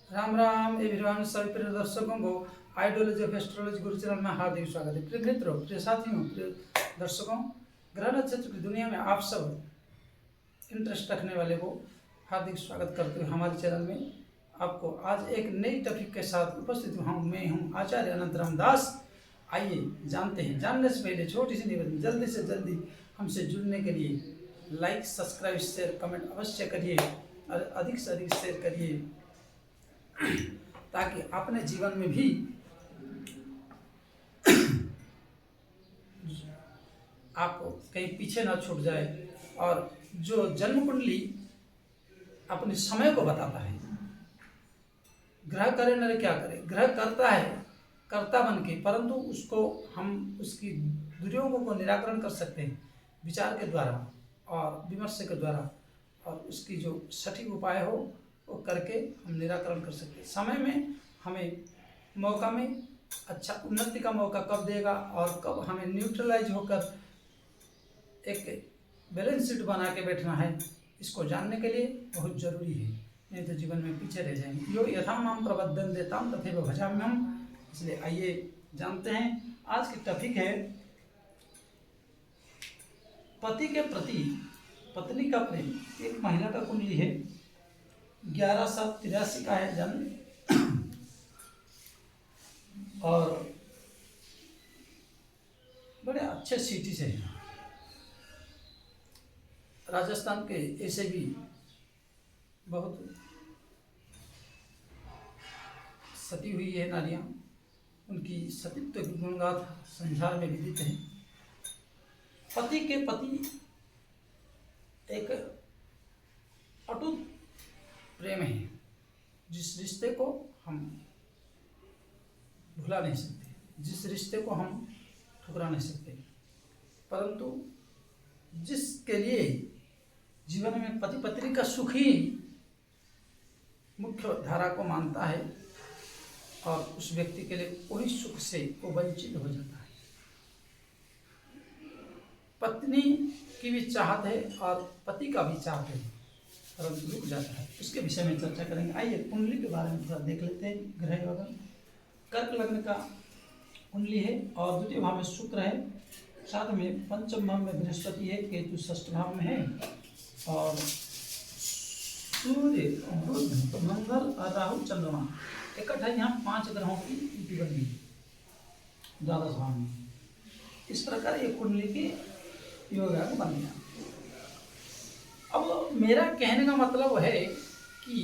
Ram Ram everyone, सभी प्रिय दर्शकों को ideology of astrology Guru channel में हार्दिक स्वागत है। प्रिय मित्रों, प्रिय साथियों, प्रिय दर्शकों, ग्रह नक्षत्र की दुनिया में आप सब इंटरेस्ट रखने वाले को हार्दिक स्वागत करते हुए हमारे चैनल में आपको आज एक नई टॉपिक के साथ उपस्थित हूँ। मैं हूँ आचार्य अनंत रामदास। आइए जानते हैं। जानने से पहले छोटी सी निवेदन, जल्दी से जल्दी हमसे जुड़ने के लिए लाइक, सब्सक्राइब, शेयर, कमेंट अवश्य करिए और अधिक से अधिक शेयर करिए ताकि अपने जीवन में भी आप कहीं पीछे ना छूट जाए। और जो जन्म कुंडली अपने समय को बताता है, ग्रह करे न क्या करे, ग्रह करता है कर्ता बन के, परंतु उसको हम उसकी दुर्योगों को निराकरण कर सकते हैं विचार के द्वारा और विमर्श के द्वारा, और उसकी जो सटीक उपाय हो वो करके हम निराकरण कर सकते हैं। समय में हमें मौका में अच्छा उन्नति का मौका कब देगा और कब हमें न्यूट्रलाइज होकर एक बैलेंस शीट बना के बैठना है, इसको जानने के लिए बहुत जरूरी है। नहीं तो जीवन में पीछे रह जाएंगे। यो यथा माम प्रबद्धन देताम तथैव भजाम्यहम्। इसलिए आइए जानते हैं। आज की टॉपिक है पति के प्रति पत्नी का प्रेम। एक महिला का कुंडली है, 11/7/83 का है जन्म और बड़े अच्छे सिटी से है। राजस्थान के ऐसे भी बहुत सती हुई है नारियां, उनकी सतीत्व की गुणगाथा संसार में विदित है। पति के प्रति एक अटूट प्रेम है, जिस रिश्ते को हम भुला नहीं सकते, जिस रिश्ते को हम ठुकरा नहीं सकते, परंतु जिसके लिए जीवन में पति पत्नी का सुख ही मुख्य धारा को मानता है और उस व्यक्ति के लिए कोई सुख से वो वंचित हो जाता है। पत्नी की भी चाहत है और पति का भी चाहत है, परंतु रुक जाता है। उसके विषय में चर्चा करेंगे। आइए कुंडली के बारे में थोड़ा देख लेते हैं। ग्रह योगन कर्क लग्न का कुंडली है और द्वितीय भाव में शुक्र है, साथ में पंचम भाव में बृहस्पति है, केतु षष्ठ भाव में है और सूर्य, बुध, मंगल और राहु चंद्रमा इकट्ठा यहाँ 5 ग्रहों की युति बनी है द्वादश भाव में। इस प्रकार ये कुंडली की योग बन गया। अब मेरा कहने का मतलब है कि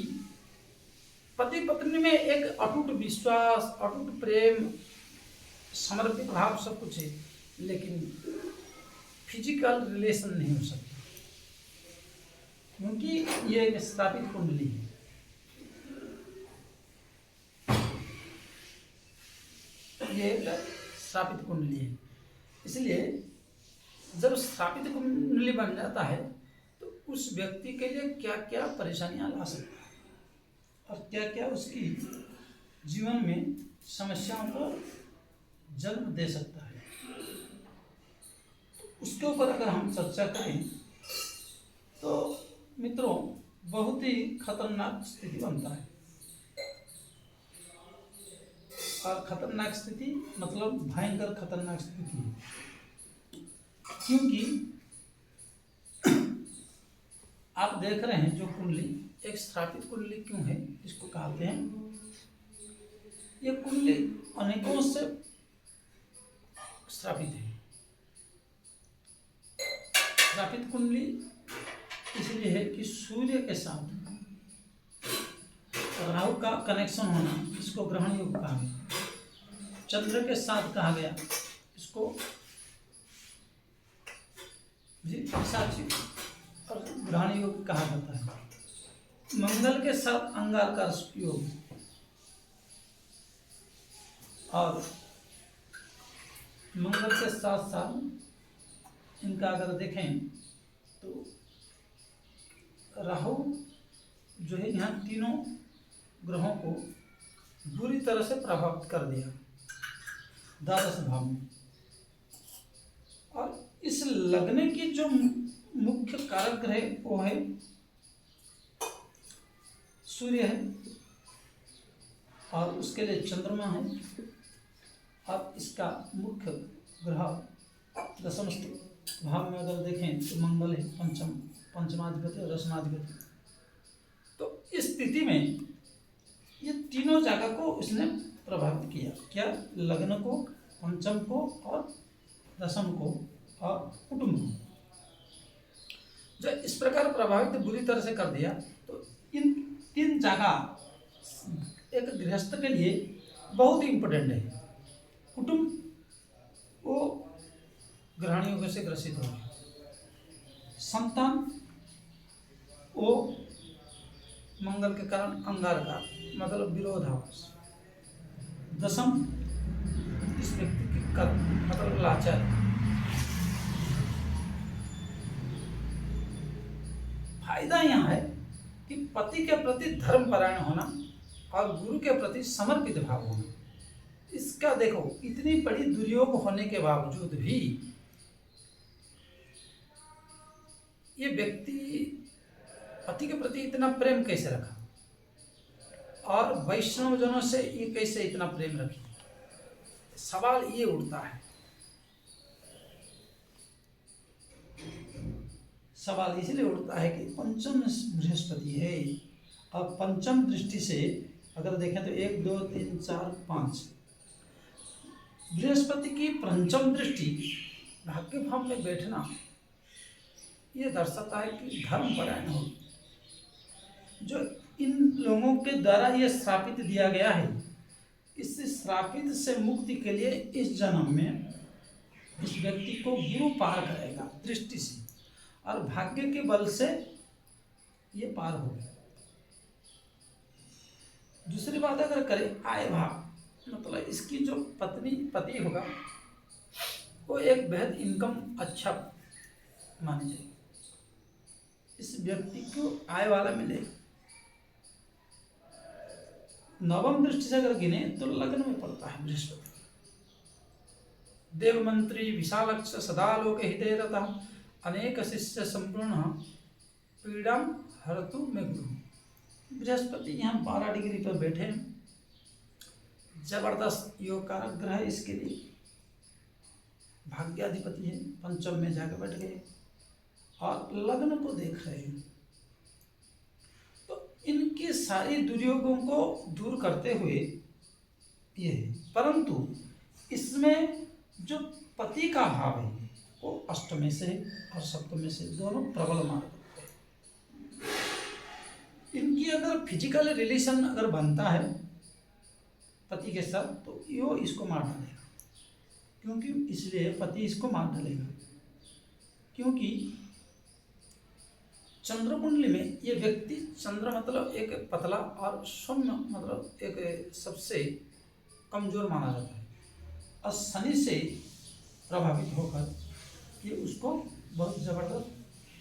पति पत्नी में एक अटूट विश्वास, अटूट प्रेम, समर्पित भाव सब कुछ है, लेकिन फिजिकल रिलेशन नहीं हो सकता, क्योंकि ये एक स्थापित कुंडली है। ये एक स्थापित कुंडली है, इसलिए जब स्थापित कुंडली बन जाता है तो उस व्यक्ति के लिए क्या क्या परेशानियां ला सकता है और क्या क्या उसकी जीवन में समस्याओं को जन्म दे सकता है, उसके ऊपर अगर हम चर्चा करें तो मित्रों बहुत ही खतरनाक स्थिति बनता है। और खतरनाक स्थिति मतलब भयंकर खतरनाक स्थिति है, क्योंकि आप देख रहे हैं जो कुंडली एक स्थापित कुंडली क्यों है, इसको कहते हैं। ये कुंडली अनेकों से स्थापित है। स्थापित कुंडली इसलिए है कि सूर्य के साथ राहु का कनेक्शन होना, इसको ग्रहण योग कहा गया। चंद्र के साथ कहा गया, इसको पिशाची और ग्रहण योग कहा जाता है। मंगल के साथ अंगारक योग और मंगल के साथ साथ इनका अगर देखें तो राहु जो है यहाँ तीनों ग्रहों को बुरी तरह से प्रभावित कर दिया द्वादश भाव में। और इस लगने की जो मुख्य कारक ग्रह वो है सूर्य है, और उसके लिए चंद्रमा है। अब इसका मुख्य ग्रह दशम भाव में अगर देखें तो मंगल है, पंचमाधिपति और दशमाधिपति। तो इस स्थिति में ये तीनों जगह को उसने प्रभावित किया, क्या? लग्न को, पंचम को और दशम को और कुटुंब को। जब इस प्रकार प्रभावित बुरी तरह से कर दिया तो इन तीन जगह एक गृहस्थ के लिए बहुत ही इम्पोर्टेंट है। कुटुंब वो ग्रहण योग से ग्रसित हो गया, संतान वो मंगल के कारण अंगारका मतलब विरोधाभास, दशम इस व्यक्ति की कर्म मतलब लाचार। फायदा यहाँ है कि पति के प्रति धर्मपरायण होना और गुरु के प्रति समर्पित भाव होना। इसका देखो, इतनी बड़ी दुर्योग होने के बावजूद भी ये व्यक्ति पति के प्रति इतना प्रेम कैसे रखा, और वैष्णव जनों से ये कैसे इतना प्रेम रखी? सवाल ये उठता है, सवाल इसलिए उठता है कि पंचम बृहस्पति है, और पंचम दृष्टि से अगर देखें तो 1 2 3 4 5 बृहस्पति की पंचम दृष्टि भाग्य भाव में बैठना ये दर्शाता है कि धर्मपरायण हो। जो इन लोगों के द्वारा ये श्रापित दिया गया है, इस श्रापित से मुक्ति के लिए इस जन्म में इस व्यक्ति को गुरु पार करेगा दृष्टि से, और भाग्य के बल से ये पार होगा। दूसरी बात अगर करें आय भाव, मतलब इसकी जो पति होगा वो एक बेहद इनकम अच्छा मानी जाएगी, इस व्यक्ति को आय वाला मिले। नवम दृष्टि से अगर गिने तो लग्न में पड़ता है बृहस्पति। देव मंत्री विशालक्ष सदा लोक हिते रतः अनेक शिष्य संपूर्ण पीड़ा हरतु में गुरु। बृहस्पति यहाँ 12 डिग्री पर बैठे हैं, जबरदस्त योग कारक ग्रह है इसके लिए, भाग्याधिपति है, पंचम में जाकर बैठ गए और लग्न को देख रहे हैं। तो इनकी सारी दुर्योगों को दूर करते हुए ये है, परंतु इसमें जो पति का भाव है वो अष्टमें से और सप्तमें से दोनों प्रबल मार्ग है। इनकी अगर फिजिकल रिलेशन अगर बनता है पति के साथ तो यो इसको मार डालेगा, क्योंकि इसलिए पति इसको मार डालेगा क्योंकि चंद्र कुंडली में ये व्यक्ति, चंद्र मतलब एक पतला और सौम्य मतलब एक सबसे कमजोर माना जाता है, और शनि से प्रभावित होकर ये उसको बहुत जबरदस्त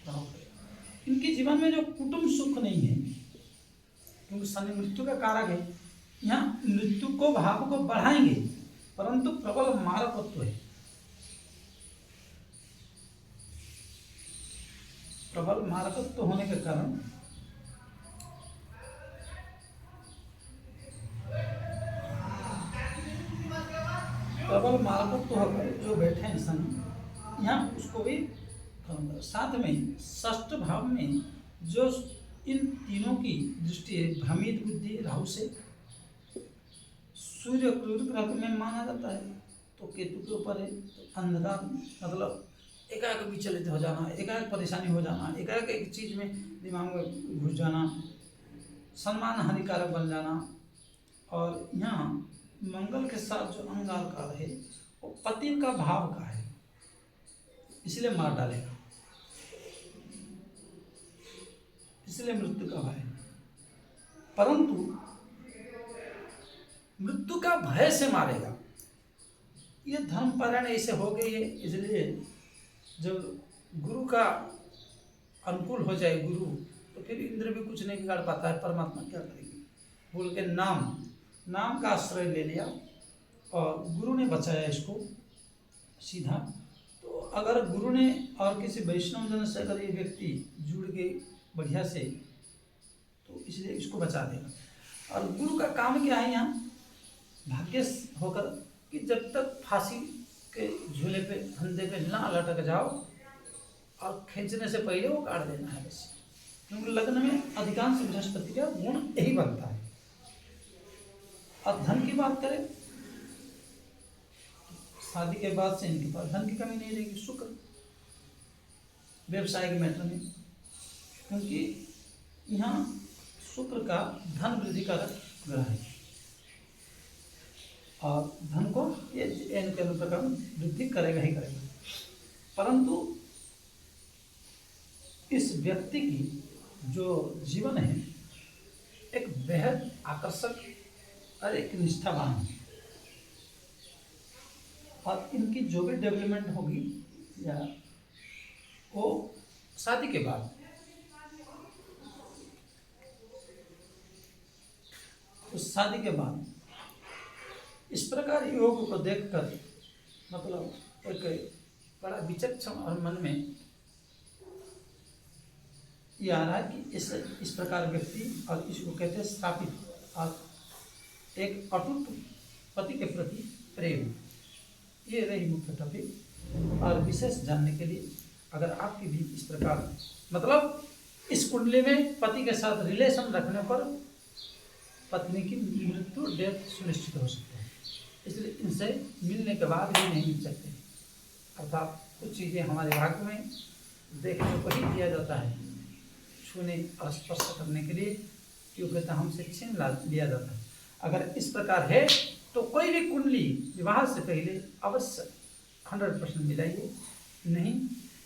प्रभाव करेगा। इनके जीवन में जो कुटुंब सुख नहीं है, क्योंकि शनि मृत्यु का कारक है, यहाँ मृत्यु को भाव को बढ़ाएंगे परंतु प्रबल मारकत्व है। प्रबल मारकत्व होने के कारण प्रबल मारकत्व होकर जो बैठे हैं शनि, यहाँ उसको भी साथ में षष्ठ भाव में जो इन तीनों की दृष्टि है, भ्रमित बुद्धि राहु से, सूर्य क्रूर ग्रह में माना जाता है तो केतु के ऊपर है, तो अंधकार मतलब एकाएक विचलित हो जाना, एकाएक परेशानी हो जाना, एकाएक एक चीज में दिमाग में घुस जाना, सम्मान हानिकारक बन जाना। और यहाँ मंगल के साथ जो अंगारकार है वो पति का भाव का है, इसलिए मार डालेगा, इसलिए मृत्यु का भय। परंतु मृत्यु का भय से मारेगा, ये धर्मपरायण ऐसे हो गई है, इसलिए जब गुरु का अनुकूल हो जाए गुरु, तो फिर इंद्र भी कुछ नहीं बिगाड़ पाता है, परमात्मा क्या करेगी बोल के नाम का आश्रय ले लिया और गुरु ने बचाया इसको सीधा। तो अगर गुरु ने और किसी वैष्णव जन से अगर ये व्यक्ति जुड़ गए बढ़िया से, तो इसलिए इसको बचा देगा। और गुरु का काम क्या है यहाँ? भाग्य होकर कि जब तक फांसी के झूले पे, फंदे पे ना लटक जाओ और खींचने से पहले वो काट देना है बस। क्योंकि लग्न में अधिकांश बृहस्पति का गुण यही बनता है। और धन की बात करें, शादी के बाद से इनके पास धन की कमी नहीं रहेगी। शुक्र व्यवसायिक मैटर में, क्योंकि यहाँ शुक्र का धन वृद्धि का ग्रह है और धन को ये के अनुप्रकार वृद्धि करेगा ही करेगा। परंतु इस व्यक्ति की जो जीवन है एक बेहद आकर्षक और एक निष्ठावान है। और इनकी जो भी डेवलपमेंट होगी या वो शादी के बाद, उस शादी के बाद इस प्रकार योग को देखकर मतलब एक बड़ा विचक्षण और मन में ये आ रहा है कि इस प्रकार व्यक्ति, और इसको कहते हैं स्थापित और एक अटूट पति के प्रति प्रेम, ये रही मुख्य टॉपिक। और विशेष जानने के लिए अगर आपकी भी इस प्रकार मतलब इस कुंडली में पति के साथ रिलेशन रखने पर पत्नी की मृत्यु, डेथ सुनिश्चित हो सकता है, इसलिए इनसे मिलने के बाद भी नहीं मिल सकते। अर्थात कुछ चीज़ें हमारे भाग्य में देखने को ही दिया जाता है, छूने और स्पर्श करने के लिए योग्यता हमसे छीन लिया जाता है। अगर इस प्रकार है तो कोई भी कुंडली विवाह से पहले अवश्य 100% मिलाइए, नहीं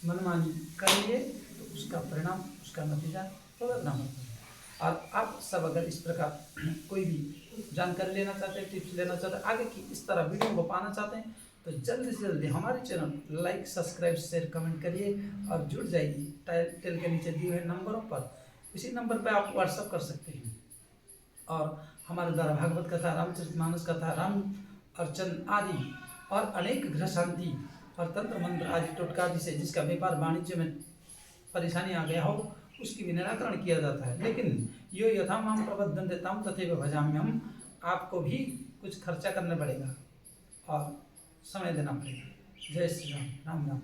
मनमानी करिए तो उसका परिणाम, उसका नतीजा भुगतना होता है। और आप सब अगर इस प्रकार कोई भी जानकारी लेना चाहते हैं, टिप्स लेना चाहते हैं, आगे की इस तरह वीडियो को पाना चाहते हैं तो जल्दी से जल्दी हमारे channel like, subscribe, share, comment करिए और जुड़ जाइए टाइटल के नीचे दिए हुए नंबरों पर। इसी नंबर पर आप व्हाट्सअप कर सकते हैं और हमारे द्वारा भागवत कथा, रामचरितमानस कथा, राम अर्चन आदि और अनेक ग्रह शांति और तंत्र मंत्र आदि टोटका आदि से जिसका व्यापार वाणिज्य में परेशानी आ गया हो उसकी भी निराकरण किया जाता है। लेकिन यो यथा माम प्रबद्धन्ते तम तथैव भजाम्यहम्, आपको भी कुछ खर्चा करना पड़ेगा और समय देना पड़ेगा। जय श्री राम, राम राम।